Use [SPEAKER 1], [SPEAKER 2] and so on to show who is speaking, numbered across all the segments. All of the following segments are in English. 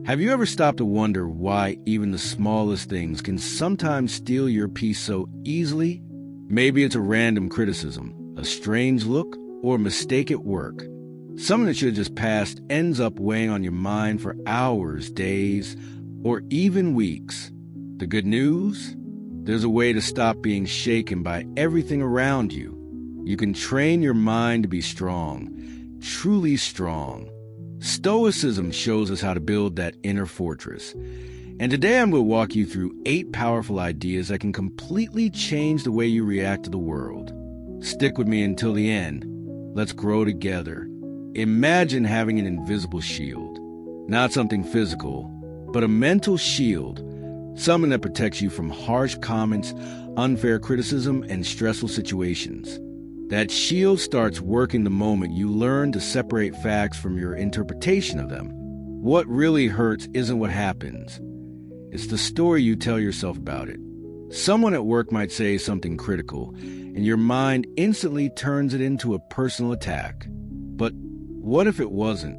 [SPEAKER 1] Have you ever stopped to wonder why even the smallest things can sometimes steal your peace so easily? Maybe it's a random criticism, a strange look, or a mistake at work. Something that should have just passed ends up weighing on your mind for hours, days, or even weeks. The good news? There's a way to stop being shaken by everything around you. You can train your mind to be strong, truly strong. Stoicism shows us how to build that inner fortress. And today I'm going to walk you through 8 powerful ideas that can completely change the way you react to the world. Stick with me until the end. Let's grow together. Imagine having an invisible shield. Not something physical, but a mental shield. Something that protects you from harsh comments, unfair criticism, and stressful situations. That shield starts working the moment you learn to separate facts from your interpretation of them. What really hurts isn't what happens. It's the story you tell yourself about it. Someone at work might say something critical, and your mind instantly turns it into a personal attack. But what if it wasn't?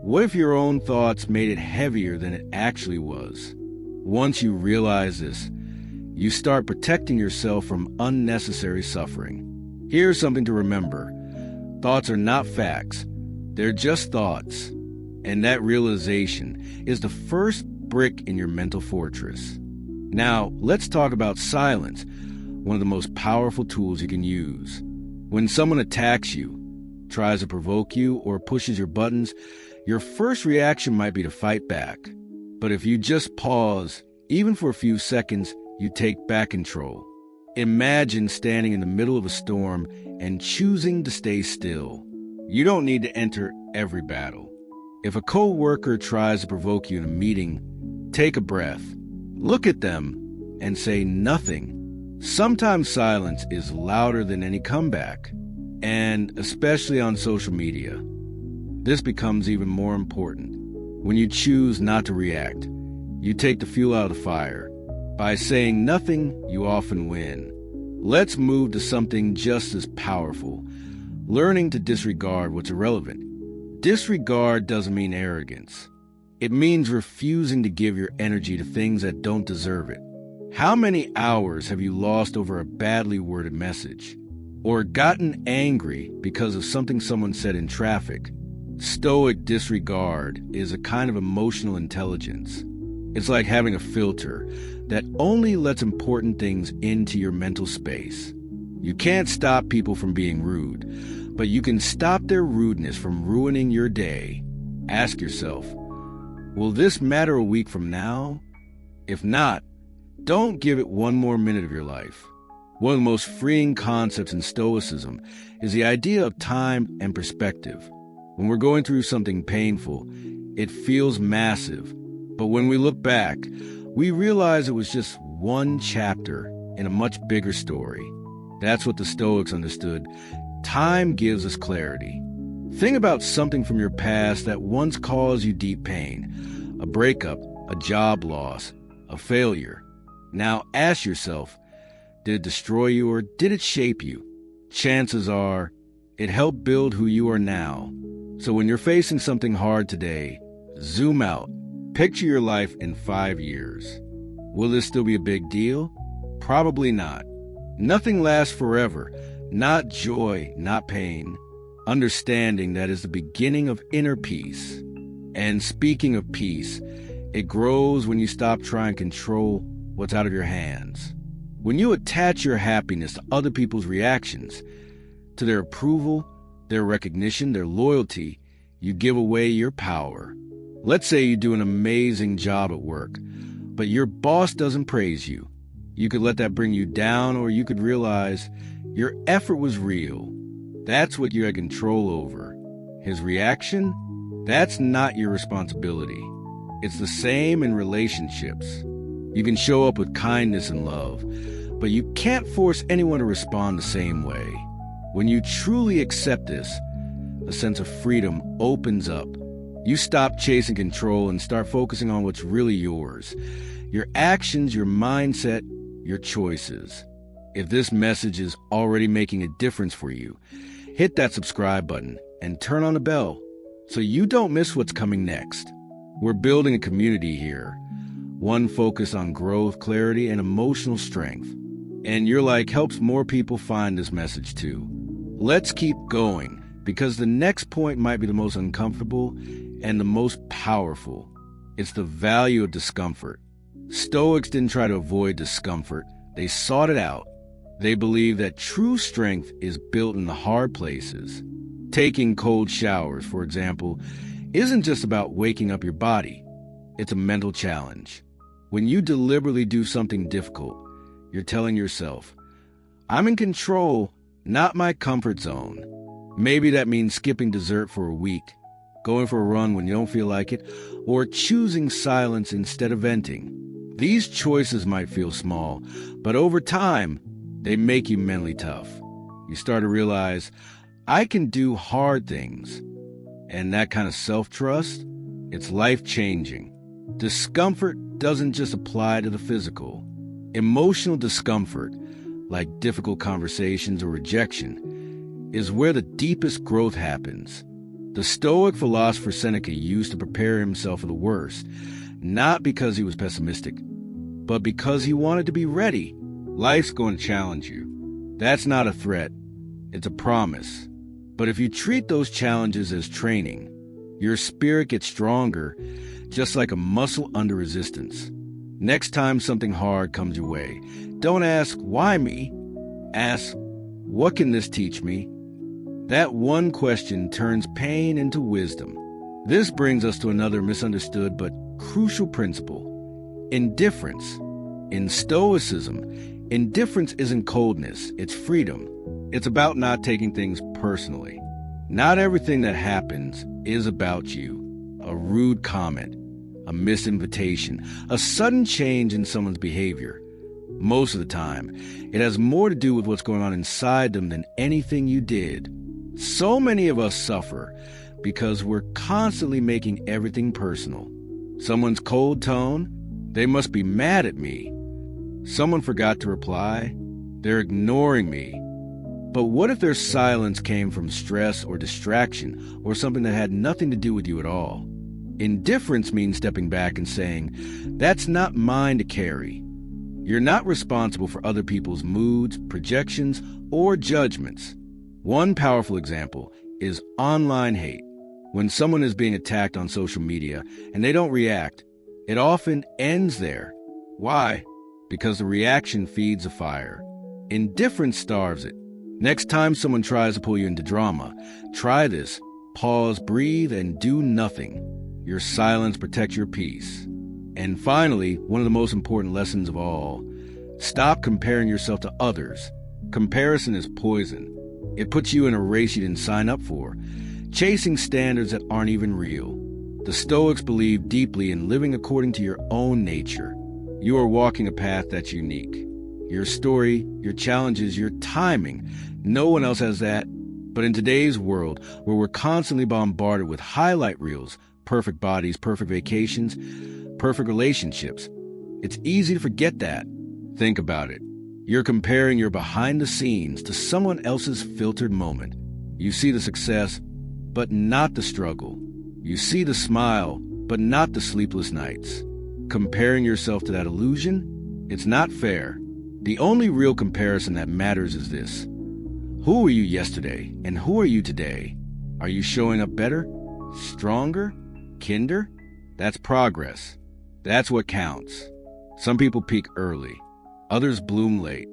[SPEAKER 1] What if your own thoughts made it heavier than it actually was? Once you realize this, you start protecting yourself from unnecessary suffering. Here's something to remember. Thoughts are not facts. They're just thoughts. And that realization is the first brick in your mental fortress. Now, let's talk about silence, one of the most powerful tools you can use. When someone attacks you, tries to provoke you, or pushes your buttons, your first reaction might be to fight back. But if you just pause, even for a few seconds, you take back control. Imagine standing in the middle of a storm and choosing to stay still. You don't need to enter every battle. If a coworker tries to provoke you in a meeting, take a breath. Look at them and say nothing. Sometimes silence is louder than any comeback. And especially on social media, this becomes even more important. When you choose not to react, you take the fuel out of the fire. By saying nothing, you often win. Let's move to something just as powerful, learning to disregard what's irrelevant. Disregard doesn't mean arrogance. It means refusing to give your energy to things that don't deserve it. How many hours have you lost over a badly worded message? Or gotten angry because of something someone said in traffic? Stoic disregard is a kind of emotional intelligence. It's like having a filter that only lets important things into your mental space. You can't stop people from being rude, but you can stop their rudeness from ruining your day. Ask yourself, will this matter a week from now? If not, don't give it one more minute of your life. One of the most freeing concepts in Stoicism is the idea of time and perspective. When we're going through something painful, it feels massive. But when we look back, we realize it was just one chapter in a much bigger story. That's what the Stoics understood. Time gives us clarity. Think about something from your past that once caused you deep pain. A breakup, a job loss, a failure. Now ask yourself, did it destroy you or did it shape you? Chances are, it helped build who you are now. So when you're facing something hard today, zoom out. Picture your life in 5 years. Will this still be a big deal? Probably not. Nothing lasts forever. Not joy, not pain. Understanding that is the beginning of inner peace. And speaking of peace, it grows when you stop trying to control what's out of your hands. When you attach your happiness to other people's reactions, to their approval, their recognition, their loyalty, you give away your power. Let's say you do an amazing job at work, but your boss doesn't praise you. You could let that bring you down, or you could realize your effort was real. That's what you had control over. His reaction? That's not your responsibility. It's the same in relationships. You can show up with kindness and love, but you can't force anyone to respond the same way. When you truly accept this, a sense of freedom opens up. You stop chasing control and start focusing on what's really yours. Your actions, your mindset, your choices. If this message is already making a difference for you, hit that subscribe button and turn on the bell so you don't miss what's coming next. We're building a community here, one focused on growth, clarity, and emotional strength. And your like helps more people find this message too. Let's keep going, because the next point might be the most uncomfortable and the most powerful. It's the value of discomfort. Stoics didn't try to avoid discomfort. They sought it out. They believe that true strength is built in the hard places. Taking cold showers, for example, isn't just about waking up your body. It's a mental challenge. When you deliberately do something difficult, you're telling yourself, I'm in control, not my comfort zone. Maybe that means skipping dessert for a week, going for a run when you don't feel like it, or choosing silence instead of venting. These choices might feel small, but over time, they make you mentally tough. You start to realize, I can do hard things. And that kind of self-trust, it's life-changing. Discomfort doesn't just apply to the physical. Emotional discomfort, like difficult conversations or rejection, is where the deepest growth happens. The Stoic philosopher Seneca used to prepare himself for the worst, not because he was pessimistic, but because he wanted to be ready. Life's going to challenge you. That's not a threat. It's a promise. But if you treat those challenges as training, your spirit gets stronger, just like a muscle under resistance. Next time something hard comes your way, don't ask, why me? Ask, what can this teach me? That one question turns pain into wisdom. This brings us to another misunderstood but crucial principle: indifference. In Stoicism, indifference isn't coldness, it's freedom. It's about not taking things personally. Not everything that happens is about you. A rude comment, a misinvitation, a sudden change in someone's behavior. Most of the time, it has more to do with what's going on inside them than anything you did. So many of us suffer because we're constantly making everything personal. Someone's cold tone, they must be mad at me. Someone forgot to reply, they're ignoring me. But what if their silence came from stress or distraction or something that had nothing to do with you at all? Indifference means stepping back and saying, that's not mine to carry. You're not responsible for other people's moods, projections, or judgments. One powerful example is online hate. When someone is being attacked on social media and they don't react, it often ends there. Why? Because the reaction feeds a fire. Indifference starves it. Next time someone tries to pull you into drama, try this. Pause, breathe, and do nothing. Your silence protects your peace. And finally, one of the most important lessons of all, stop comparing yourself to others. Comparison is poison. It puts you in a race you didn't sign up for, chasing standards that aren't even real. The Stoics believe deeply in living according to your own nature. You are walking a path that's unique. Your story, your challenges, your timing. No one else has that. But in today's world, where we're constantly bombarded with highlight reels, perfect bodies, perfect vacations, perfect relationships, it's easy to forget that. Think about it. You're comparing your behind the scenes to someone else's filtered moment. You see the success, but not the struggle. You see the smile, but not the sleepless nights. Comparing yourself to that illusion, it's not fair. The only real comparison that matters is this. Who were you yesterday, and who are you today? Are you showing up better? Stronger? Kinder? That's progress. That's what counts. Some people peak early. Others bloom late.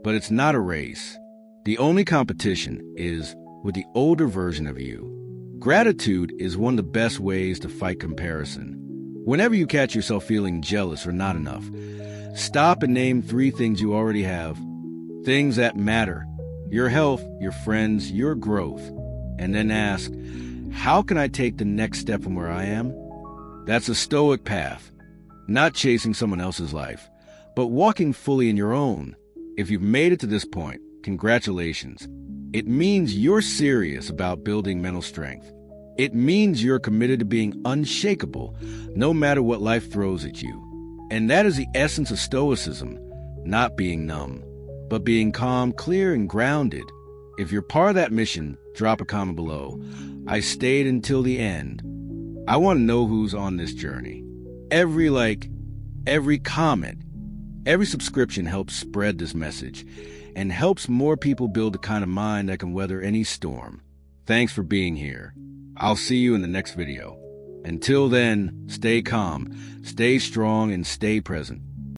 [SPEAKER 1] But it's not a race. The only competition is with the older version of you. Gratitude is one of the best ways to fight comparison. Whenever you catch yourself feeling jealous or not enough, stop and name 3 things you already have. Things that matter. Your health, your friends, your growth. And then ask, how can I take the next step from where I am? That's a Stoic path. Not chasing someone else's life, but walking fully in your own. If you've made it to this point, congratulations. It means you're serious about building mental strength. It means you're committed to being unshakable, no matter what life throws at you. And that is the essence of Stoicism, not being numb, but being calm, clear, and grounded. If you're part of that mission, drop a comment below. I stayed until the end. I want to know who's on this journey. Every like, every comment, every subscription helps spread this message and helps more people build the kind of mind that can weather any storm. Thanks for being here. I'll see you in the next video. Until then, stay calm, stay strong, and stay present.